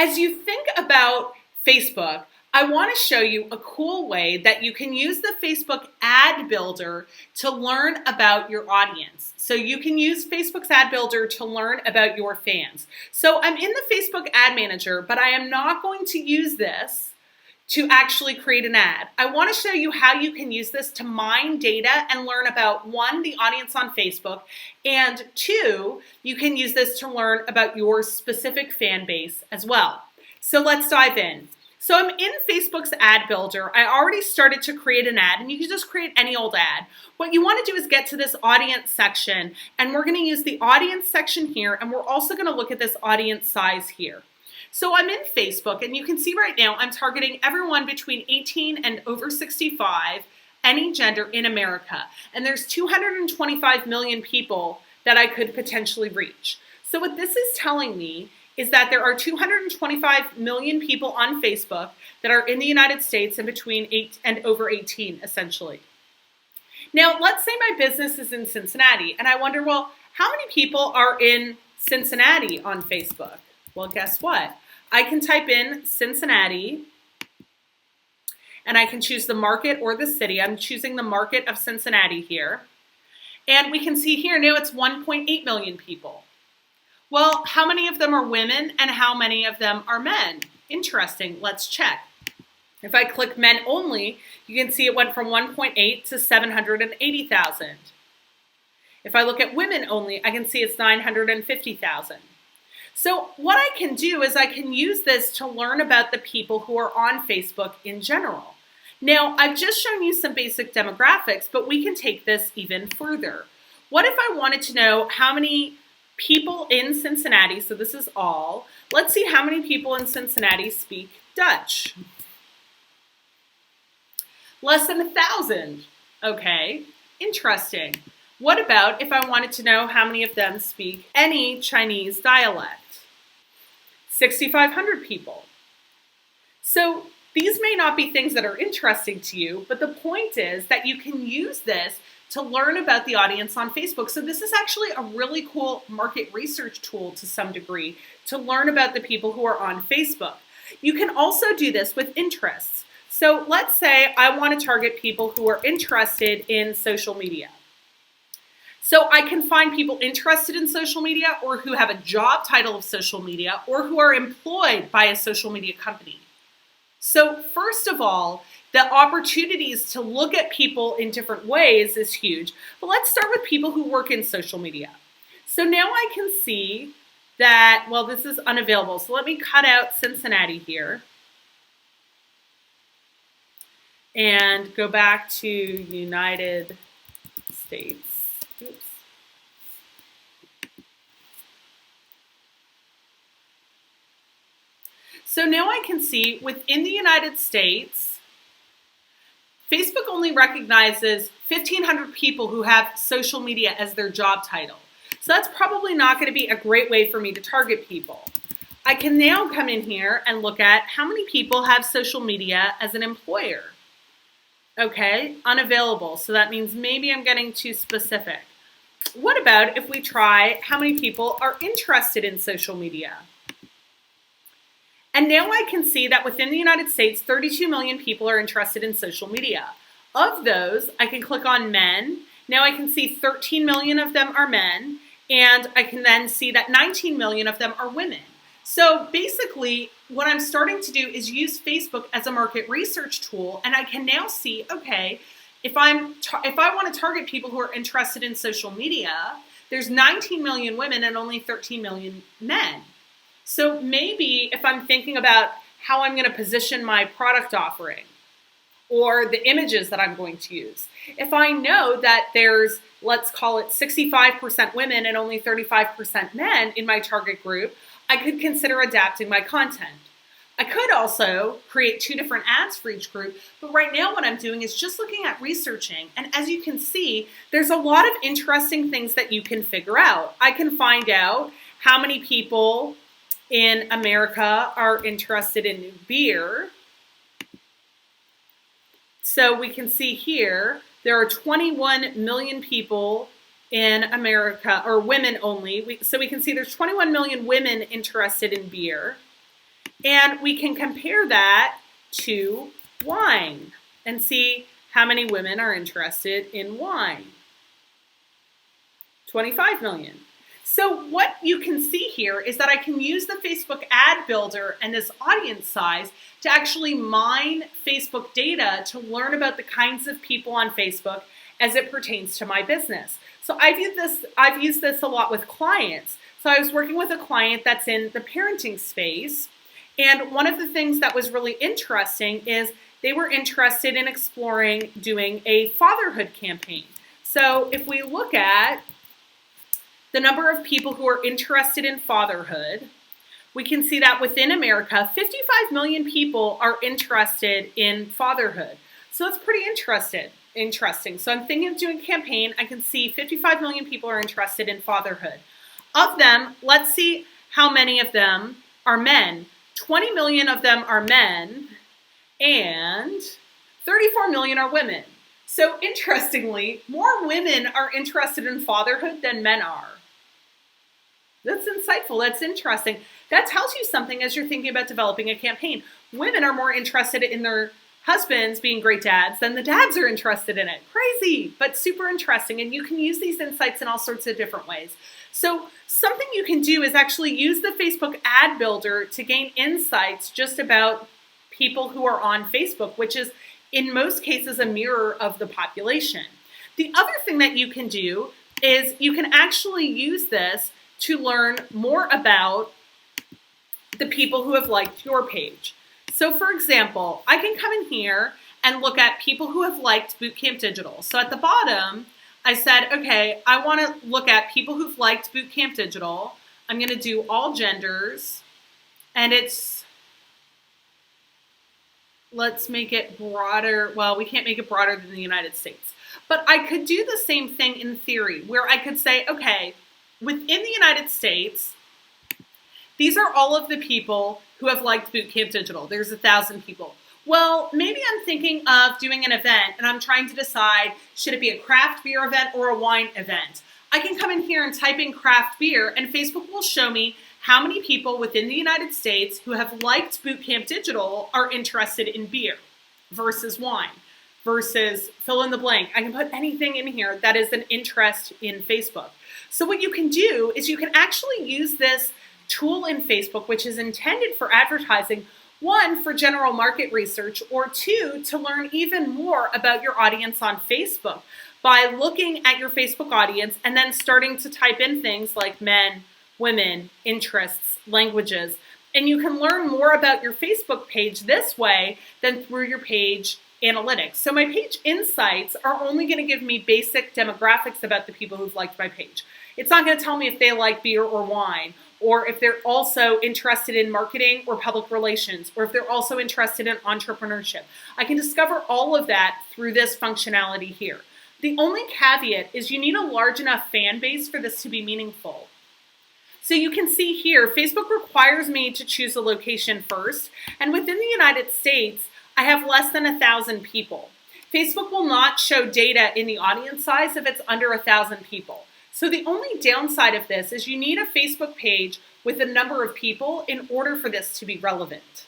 As you think about Facebook, I want to show you a cool way that you can use the Facebook Ad Builder to learn about your audience. So you can use Facebook's Ad Builder to learn about your fans. So I'm in the Facebook Ad Manager, but I am not going to use this to actually create an ad. I want to show you how you can use this to mine data and learn about, one, the audience on Facebook, and two, you can use this to learn about your specific fan base as well. So let's dive in. So I'm in Facebook's Ad Builder. I already started to create an ad, and you can just create any old ad. What you want to do is get to this audience section, and we're going to use the audience section here, and we're also going to look at this audience size here. So I'm in Facebook, and you can see right now I'm targeting everyone between 18 and over 65, any gender in America. And there's 225 million people that I could potentially reach. So what this is telling me is that there are 225 million people on Facebook that are in the United States and between 8 and over 18, essentially. Now, let's say my business is in Cincinnati, and I wonder, well, how many people are in Cincinnati on Facebook? Well, guess what? I can type in Cincinnati, and I can choose the market or the city. I'm choosing the market of Cincinnati here. And we can see here now it's 1.8 million people. Well, how many of them are women and how many of them are men? Interesting. Let's check. If I click men only, you can see it went from 1.8 to 780,000. If I look at women only, I can see it's 950,000. So what I can do is I can use this to learn about the people who are on Facebook in general. Now, I've just shown you some basic demographics, but we can take this even further. What if I wanted to know how many people in Cincinnati, so this is all, let's see how many people in Cincinnati speak Dutch. Less than 1,000. Okay, interesting. What about if I wanted to know how many of them speak any Chinese dialect? 6,500 people. So these may not be things that are interesting to you, but the point is that you can use this to learn about the audience on Facebook. So this is actually a really cool market research tool to some degree to learn about the people who are on Facebook. You can also do this with interests. So let's say I want to target people who are interested in social media. So I can find people interested in social media or who have a job title of social media or who are employed by a social media company. So first of all, the opportunities to look at people in different ways is huge. But let's start with people who work in social media. So now I can see that, well, this is unavailable. So let me cut out Cincinnati here and go back to United States. Oops. So now I can see within the United States, Facebook only recognizes 1,500 people who have social media as their job title. So that's probably not going to be a great way for me to target people. I can now come in here and look at how many people have social media as an employer. Okay, unavailable. So that means maybe I'm getting too specific. What about if we try how many people are interested in social media? And now I can see that within the United States, 32 million people are interested in social media. Of those, I can click on men. Now I can see 13 million of them are men, and I can then see that 19 million of them are women. So basically, what I'm starting to do is use Facebook as a market research tool, and I can now see, okay, if I want to target people who are interested in social media, there's 19 million women and only 13 million men. So maybe if I'm thinking about how I'm going to position my product offering or the images that I'm going to use, if I know that there's, let's call it 65% women and only 35% men in my target group, I could consider adapting my content. I could also create 2 different ads for each group, but right now what I'm doing is just looking at researching. And as you can see, there's a lot of interesting things that you can figure out. I can find out how many people in America are interested in beer. So we can see here, there are 21 million people in America, or women only. So we can see there's 21 million women interested in beer. And we can compare that to wine and see how many women are interested in wine. 25 million. So what you can see here is that I can use the Facebook ad builder and this audience size to actually mine Facebook data to learn about the kinds of people on Facebook as it pertains to my business. So I've used this a lot with clients. So I was working with a client that's in the parenting space, and one of the things that was really interesting is they were interested in exploring doing a fatherhood campaign. So if we look at the number of people who are interested in fatherhood, we can see that within America, 55 million people are interested in fatherhood. So that's pretty interesting. So I'm thinking of doing a campaign. I can see 55 million people are interested in fatherhood. Of them, let's see how many of them are men. 20 million of them are men, and 34 million are women. So interestingly, more women are interested in fatherhood than men are. That's insightful. That's interesting. That tells you something as you're thinking about developing a campaign. Women are more interested in their husbands being great dads than the dads are interested in it. Crazy, but super interesting. And you can use these insights in all sorts of different ways. So something you can do is actually use the Facebook ad builder to gain insights just about people who are on Facebook, which is in most cases a mirror of the population. The other thing that you can do is you can actually use this to learn more about the people who have liked your page. So for example, I can come in here and look at people who have liked Bootcamp Digital. So at the bottom, I said, okay, I want to look at people who've liked Bootcamp Digital. I'm going to do all genders, and let's make it broader. Well, we can't make it broader than the United States. But I could do the same thing in theory, where I could say, okay, within the United States, these are all of the people who have liked Bootcamp Digital. There's 1,000 people. Well, maybe I'm thinking of doing an event and I'm trying to decide, should it be a craft beer event or a wine event? I can come in here and type in craft beer, and Facebook will show me how many people within the United States who have liked Bootcamp Digital are interested in beer versus wine versus fill in the blank. I can put anything in here that is an interest in Facebook. So what you can do is you can actually use this tool in Facebook, which is intended for advertising, one, for general market research, or two, to learn even more about your audience on Facebook by looking at your Facebook audience and then starting to type in things like men, women, interests, languages. And you can learn more about your Facebook page this way than through your page analytics. So my page insights are only going to give me basic demographics about the people who've liked my page. It's not going to tell me if they like beer or wine, or if they're also interested in marketing or public relations, or if they're also interested in entrepreneurship. I can discover all of that through this functionality here. The only caveat is you need a large enough fan base for this to be meaningful. So you can see here, Facebook requires me to choose a location first, and within the United States, I have less than 1,000 people. Facebook will not show data in the audience size if it's under 1,000 people. So the only downside of this is you need a Facebook page with a number of people in order for this to be relevant.